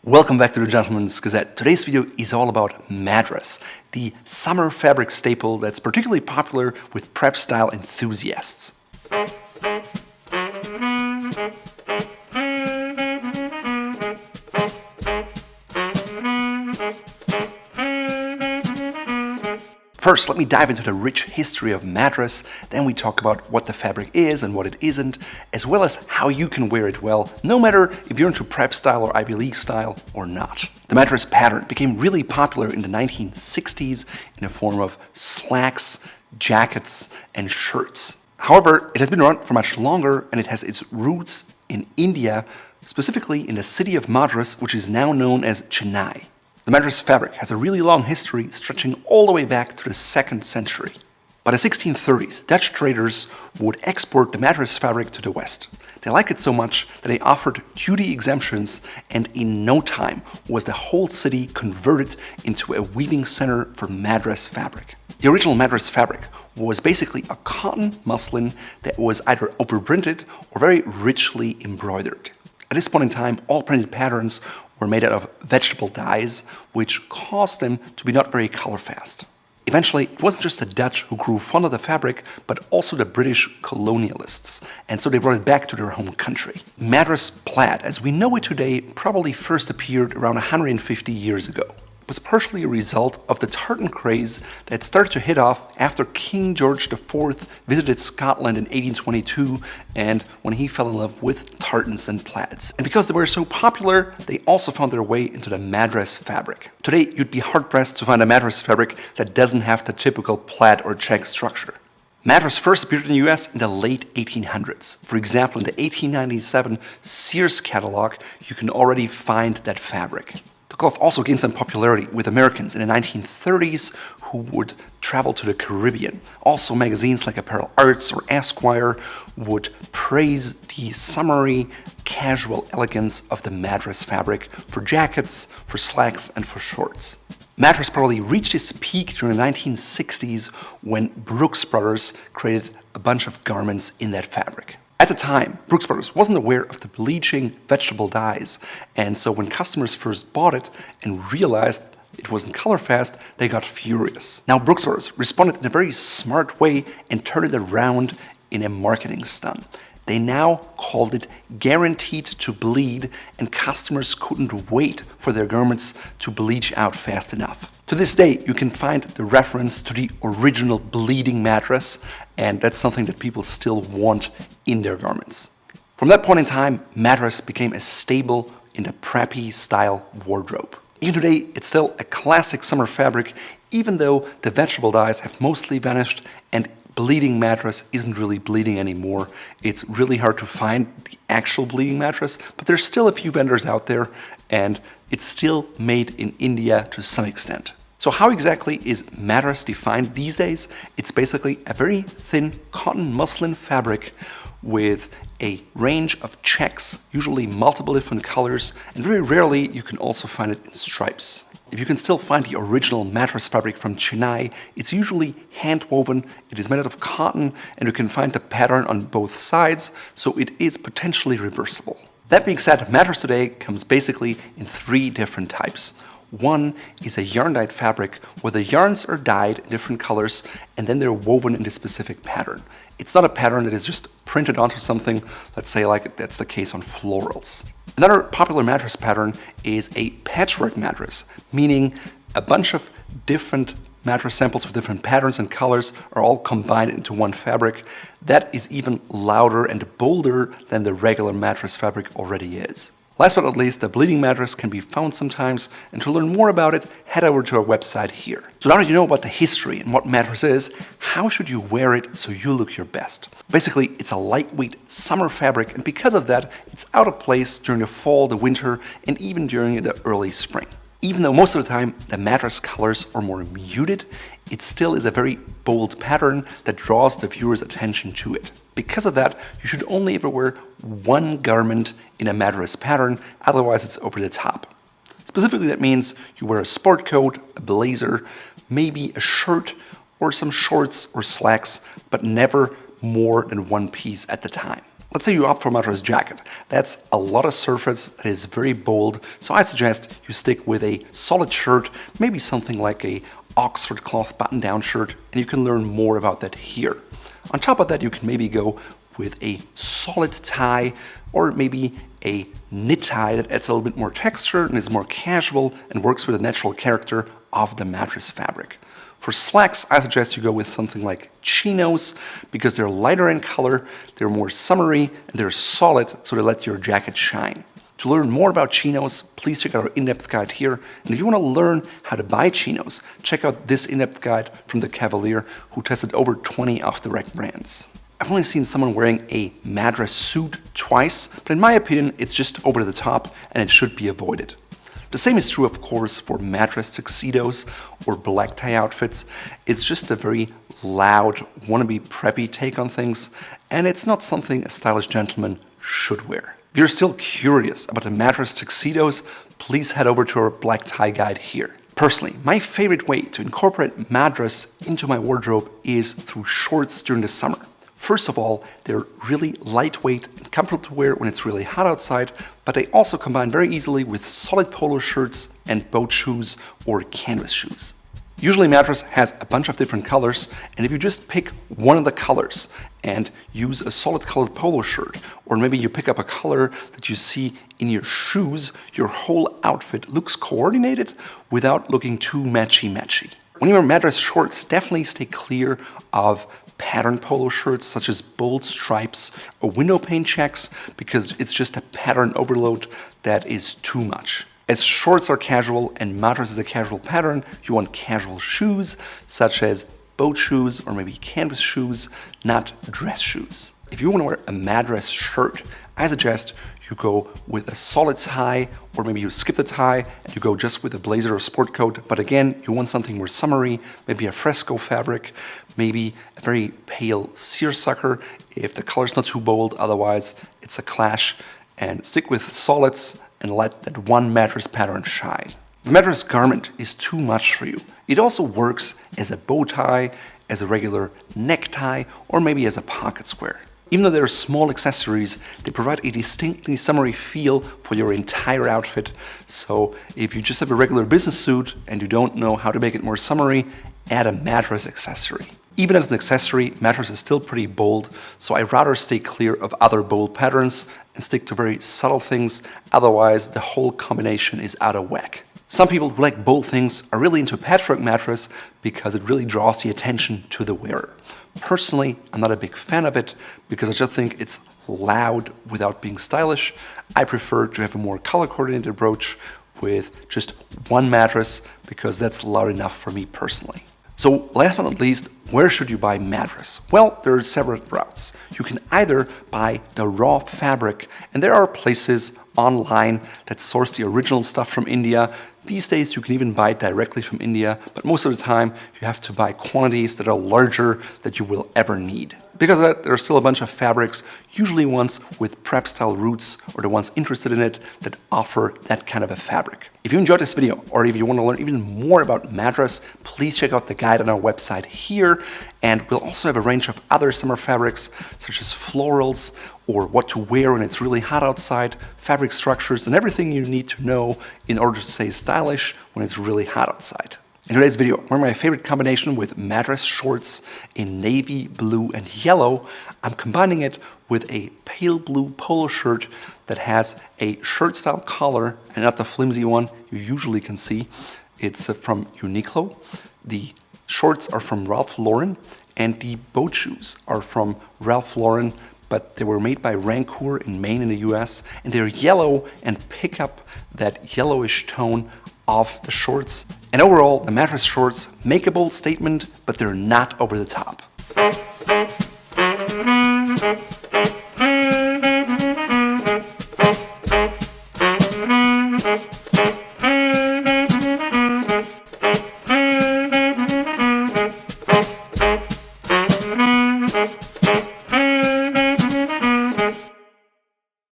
Welcome back to the Gentleman's Gazette. Today's video is all about Madras, the summer fabric staple that's particularly popular with prep style enthusiasts. First, let me dive into the rich history of Madras, then we talk about what the fabric is and what it isn't, as well as how you can wear it well, no matter if you're into prep style or Ivy League style or not. The Madras pattern became really popular in the 1960s in the form of slacks, jackets, and shirts. However, it has been around for much longer and it has its roots in India, specifically in the city of Madras, which is now known as Chennai. The Madras fabric has a really long history stretching all the way back to the 2nd century. By the 1630s, Dutch traders would export the Madras fabric to the West. They liked it so much that they offered duty exemptions, and in no time was the whole city converted into a weaving center for Madras fabric. The original Madras fabric was basically a cotton muslin that was either overprinted or very richly embroidered. At this point in time, all printed patterns were made out of vegetable dyes, which caused them to be not very colorfast. Eventually, it wasn't just the Dutch who grew fond of the fabric, but also the British colonialists, and so they brought it back to their home country. Madras plaid, as we know it today, probably first appeared around 150 years ago. It was partially a result of the tartan craze that started to hit off after King George IV visited Scotland in 1822 and when he fell in love with tartans and plaids. And because they were so popular, they also found their way into the Madras fabric. Today, you'd be hard-pressed to find a Madras fabric that doesn't have the typical plaid or check structure. Madras first appeared in the US in the late 1800s. For example, in the 1897 Sears catalog, you can already find that fabric. The cloth also gained some popularity with Americans in the 1930s who would travel to the Caribbean. Also, magazines like Apparel Arts or Esquire would praise the summery, casual elegance of the Madras fabric for jackets, for slacks, and for shorts. Madras probably reached its peak during the 1960s when Brooks Brothers created a bunch of garments in that fabric. At the time, Brooks Brothers wasn't aware of the bleaching vegetable dyes, and so when customers first bought it and realized it wasn't colorfast, they got furious. Now Brooks Brothers responded in a very smart way and turned it around in a marketing stunt. They now called it guaranteed to bleed, and customers couldn't wait for their garments to bleach out fast enough. To this day, you can find the reference to the original bleeding mattress, and that's something that people still want in their garments. From that point in time, Madras became a staple in the preppy style wardrobe. Even today, it's still a classic summer fabric, even though the vegetable dyes have mostly vanished and bleeding mattress isn't really bleeding anymore. It's really hard to find the actual bleeding mattress, but there's still a few vendors out there, and it's still made in India to some extent. So how exactly is Madras defined these days? It's basically a very thin cotton muslin fabric with a range of checks, usually multiple different colors, and very rarely you can also find it in stripes. If you can still find the original Madras fabric from Chennai, it's usually hand-woven, it is made out of cotton, and you can find the pattern on both sides, so it is potentially reversible. That being said, Madras today comes basically in 3 different types. One is a yarn-dyed fabric where the yarns are dyed in different colors and then they're woven in a specific pattern. It's not a pattern that is just printed onto something, let's say like that's the case on florals. Another popular mattress pattern is a patchwork mattress, meaning a bunch of different mattress samples with different patterns and colors are all combined into one fabric. That is even louder and bolder than the regular mattress fabric already is. Last but not least, the bleeding mattress can be found sometimes, and to learn more about it, head over to our website here. So now that you know about the history and what Madras is, how should you wear it so you look your best? Basically, it's a lightweight summer fabric, and because of that, it's out of place during the fall, the winter, and even during the early spring. Even though most of the time the Madras colors are more muted, it still is a very bold pattern that draws the viewer's attention to it. Because of that, you should only ever wear one garment in a Madras pattern, otherwise it's over the top. Specifically, that means you wear a sport coat, a blazer, maybe a shirt, or some shorts or slacks, but never more than one piece at a time. Let's say you opt for a mattress jacket. That's a lot of surface that is very bold, so I suggest you stick with a solid shirt, maybe something like a Oxford cloth button-down shirt, and you can learn more about that here. On top of that, you can maybe go with a solid tie or maybe a knit tie that adds a little bit more texture and is more casual and works with the natural character of the mattress fabric. For slacks, I suggest you go with something like chinos because they're lighter in color, they're more summery, and they're solid, so they let your jacket shine. To learn more about chinos, please check out our in-depth guide here. And if you want to learn how to buy chinos, check out this in-depth guide from the Cavalier, who tested over 20 off-the-rack brands. I've only seen someone wearing a Madras suit twice, but in my opinion, it's just over the top and it should be avoided. The same is true, of course, for Madras tuxedos or black tie outfits. It's just a very loud, wannabe preppy take on things, and it's not something a stylish gentleman should wear. If you're still curious about the Madras tuxedos, please head over to our black tie guide here. Personally, my favorite way to incorporate Madras into my wardrobe is through shorts during the summer. First of all, they're really lightweight and comfortable to wear when it's really hot outside, but they also combine very easily with solid polo shirts and boat shoes or canvas shoes. Usually Madras has a bunch of different colors, and if you just pick one of the colors and use a solid colored polo shirt, or maybe you pick up a color that you see in your shoes, your whole outfit looks coordinated without looking too matchy-matchy. When you wear Madras shorts, definitely stay clear of pattern polo shirts such as bold stripes or window pane checks because it's just a pattern overload that is too much. As shorts are casual and Madras is a casual pattern, you want casual shoes such as boat shoes or maybe canvas shoes, not dress shoes. If you want to wear a Madras shirt, I suggest you go with a solid tie, or maybe you skip the tie and you go just with a blazer or sport coat. But again, you want something more summery, maybe a fresco fabric, maybe a very pale seersucker if the color's not too bold, otherwise it's a clash. And stick with solids and let that one Madras pattern shine. If the Madras garment is too much for you, it also works as a bow tie, as a regular necktie, or maybe as a pocket square. Even though they're small accessories, they provide a distinctly summery feel for your entire outfit. So if you just have a regular business suit and you don't know how to make it more summery, add a Madras accessory. Even as an accessory, Madras is still pretty bold, so I'd rather stay clear of other bold patterns and stick to very subtle things, otherwise the whole combination is out of whack. Some people who like bold things are really into patchwork mattress because it really draws the attention to the wearer. Personally, I'm not a big fan of it because I just think it's loud without being stylish. I prefer to have a more color-coordinated approach with just one mattress because that's loud enough for me personally. So last but not least, where should you buy Madras? Well, there are several routes. You can either buy the raw fabric, and there are places online that source the original stuff from India. These days you can even buy it directly from India, but most of the time you have to buy quantities that are larger than you will ever need. Because of that, there are still a bunch of fabrics, usually ones with prep style roots or the ones interested in it that offer that kind of a fabric. If you enjoyed this video or if you want to learn even more about Madras, please check out the guide on our website here, and we'll also have a range of other summer fabrics such as florals or what to wear when it's really hot outside, fabric structures, and everything you need to know in order to stay stylish when it's really hot outside. In today's video, I'm wearing my favorite combination with Madras shorts in navy, blue, and yellow. I'm combining it with a pale blue polo shirt that has a shirt-style collar and not the flimsy one you usually can see. It's from Uniqlo. The shorts are from Ralph Lauren, and the boat shoes are from Ralph Lauren, but they were made by Rancour in Maine in the US, and they're yellow and pick up that yellowish tone of the shorts. And overall, the Madras shorts make a bold statement, but they're not over the top.